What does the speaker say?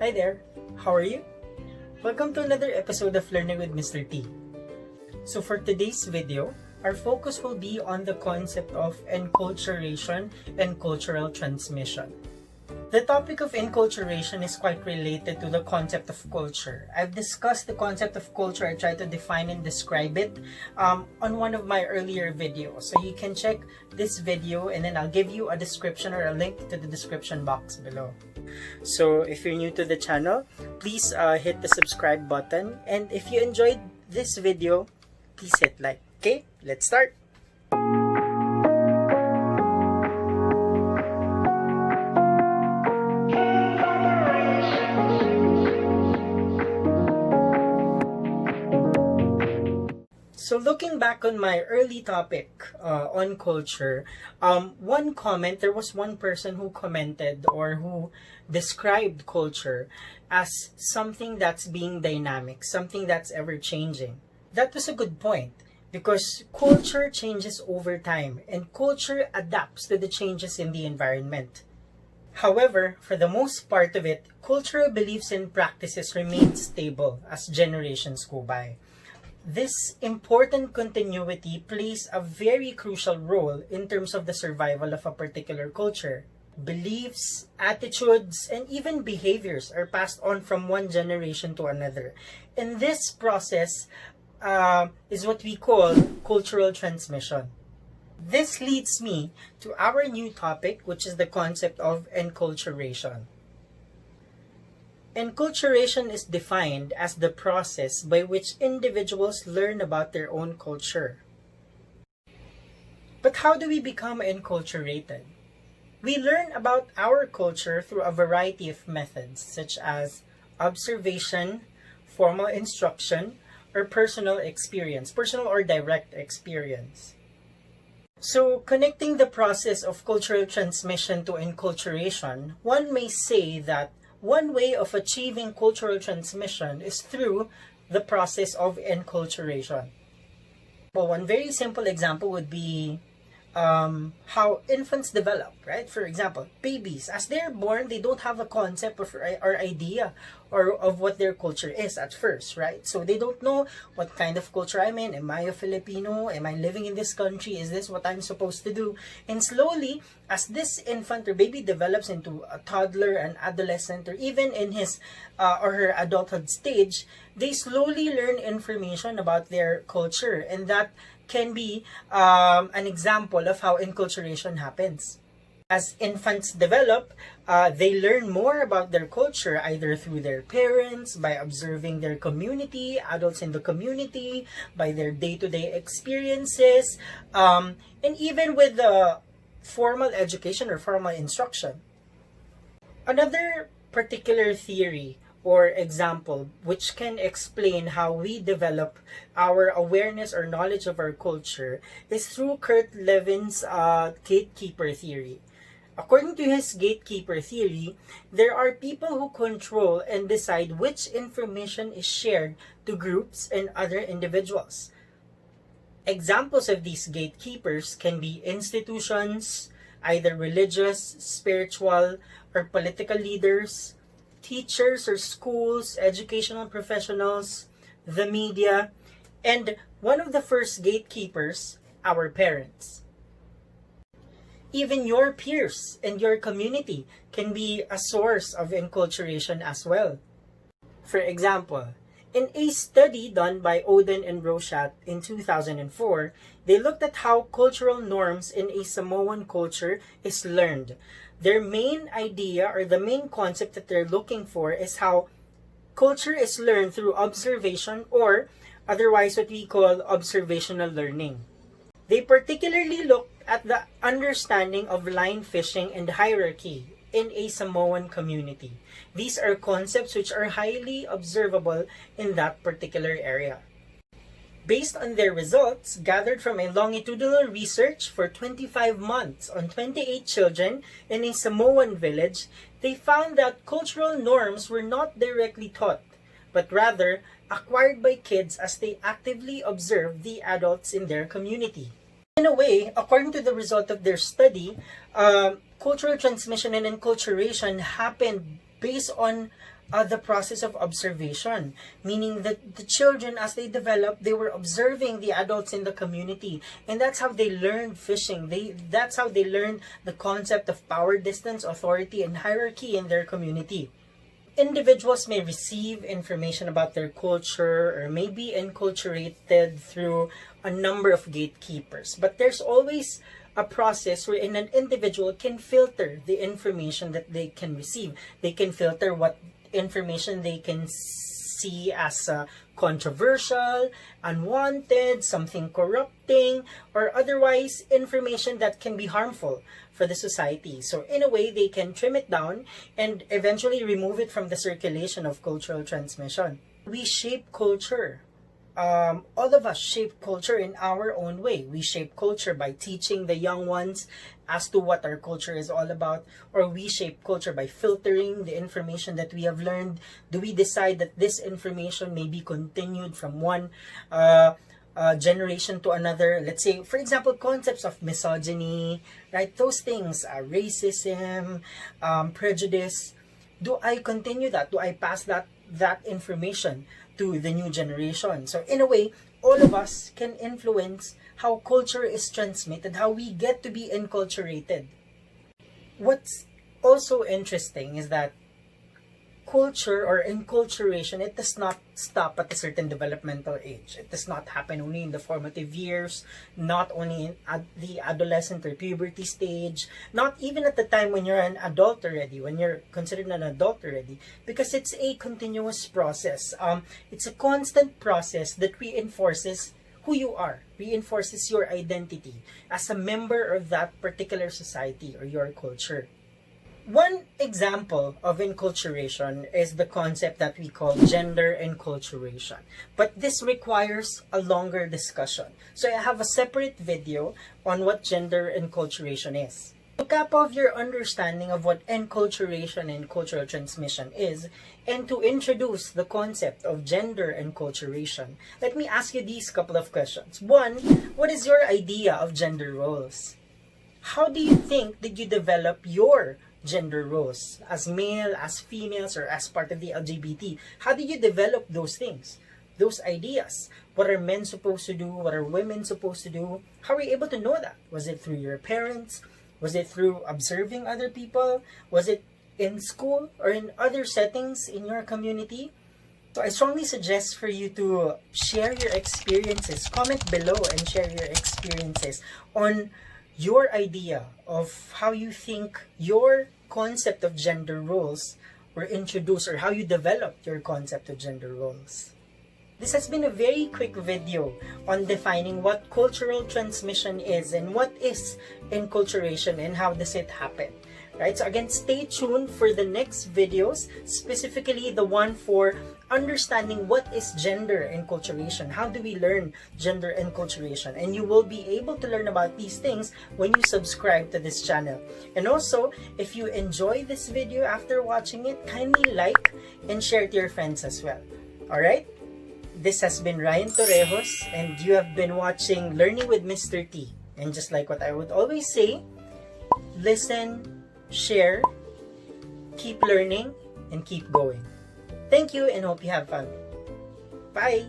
Hi there, how are you? Welcome to another episode of Learning with Mr.T. So for today's video, our focus will be on the concept of enculturation and cultural transmission. The topic of enculturation is quite related to the concept of culture. I've discussed the concept of culture. I tried to define and describe it on one of my earlier videos. So you can check this video and then I'll give you a description or a link to the description box below. So if you're new to the channel, please hit the subscribe button. And if you enjoyed this video, please hit like. Okay, let's start. So looking back on my early topic on culture, there was one person who commented or who described culture as something that's being dynamic, something that's ever changing. That was a good point because culture changes over time and culture adapts to the changes in the environment. However, for the most part of it, cultural beliefs and practices remain stable as generations go by. This important continuity plays a very crucial role in terms of the survival of a particular culture. Beliefs, attitudes, and even behaviors are passed on from one generation to another. And this process is what we call cultural transmission. This leads me to our new topic, which is the concept of enculturation. Enculturation is defined as the process by which individuals learn about their own culture. But how do we become enculturated? We learn about our culture through a variety of methods such as observation, formal instruction, or personal or direct experience. So, connecting the process of cultural transmission to enculturation, one may say that one way of achieving cultural transmission is through the process of enculturation. Well, one very simple example would be how infants develop, right? For example, babies, as they're born, they don't have a concept or idea of what their culture is at first, right? So they don't know what kind of culture I'm in. Am I a Filipino? Am I living in this country? Is this what I'm supposed to do? And slowly, as this infant or baby develops into a toddler, an adolescent, or even in his or her adulthood stage, they slowly learn information about their culture, and that can be an example of how enculturation happens. As infants develop, they learn more about their culture either through their parents, by observing their community, adults in the community, by their day-to-day experiences, and even with the formal education or formal instruction. Another particular theory or example which can explain how we develop our awareness or knowledge of our culture is through Kurt Levin's gatekeeper theory. According to his gatekeeper theory, there are people who control and decide which information is shared to groups and other individuals. Examples of these gatekeepers can be institutions, either religious, spiritual, or political leaders, teachers or schools, educational professionals, the media, and one of the first gatekeepers, our parents. Even your peers and your community can be a source of enculturation as well. For example, in a study done by Oden and Rochat in 2004, they looked at how cultural norms in a Samoan culture is learned. Their main idea or the main concept that they're looking for is how culture is learned through observation, or otherwise what we call observational learning. They particularly looked at the understanding of line fishing and hierarchy in a Samoan community. These are concepts which are highly observable in that particular area. Based on their results, gathered from a longitudinal research for 25 months on 28 children in a Samoan village, they found that cultural norms were not directly taught, but rather acquired by kids as they actively observed the adults in their community. In a way, according to the result of their study, cultural transmission and enculturation happened based on the process of observation, meaning that the children, as they develop, they were observing the adults in the community, and that's how they learned fishing. That's how they learned the concept of power, distance, authority, and hierarchy in their community. Individuals may receive information about their culture or may be enculturated through a number of gatekeepers, but there's always a process wherein an individual can filter the information that they can receive. They can filter what information they can see as controversial, unwanted, something corrupting, or otherwise information that can be harmful for the society. So in a way, they can trim it down and eventually remove it from the circulation of cultural transmission. We shape culture. All of us shape culture in our own way. We shape culture by teaching the young ones as to what our culture is all about, or we shape culture by filtering the information that we have learned. Do we decide that this information may be continued from one generation to another? Let's say, for example, concepts of misogyny, right? Those things, racism, prejudice. Do I continue that? Do I pass that information to the new generation? So in a way, all of us can influence how culture is transmitted, how we get to be enculturated. What's also interesting is that culture or enculturation, it does not stop at a certain developmental age. It does not happen only in the formative years, not only at the adolescent or puberty stage, not even at the time when you're an adult already, when you're considered an adult already, because it's a continuous process. It's a constant process that reinforces who you are, reinforces your identity as a member of that particular society or your culture. One example of enculturation is the concept that we call gender enculturation. But this requires a longer discussion. So I have a separate video on what gender enculturation is. To cap off your understanding of what enculturation and cultural transmission is, and to introduce the concept of gender enculturation, let me ask you these couple of questions. One, what is your idea of gender roles? How do you think did you develop your gender roles as male, as females, or as part of the LGBT? How did you develop those things, those ideas? What are men supposed to do? What are women supposed to do? How were you able to know that? Was it through your parents? Was it through observing other people? Was it in school or in other settings in your community? So I strongly suggest for you to share your experiences. Comment below and share your experiences on your idea of how you think your concept of gender roles were introduced, or how you developed your concept of gender roles. This has been a very quick video on defining what cultural transmission is and what is enculturation and how does it happen. Right? So again, stay tuned for the next videos, specifically the one for understanding what is gender enculturation. How do we learn gender enculturation? And you will be able to learn about these things when you subscribe to this channel. And also, if you enjoy this video after watching it, kindly like and share it to your friends as well. Alright? This has been Ryan Torrejos, and you have been watching Learning with Mr.T. And just like what I would always say, listen, share, keep learning, and keep going. Thank you and hope you have fun. Bye!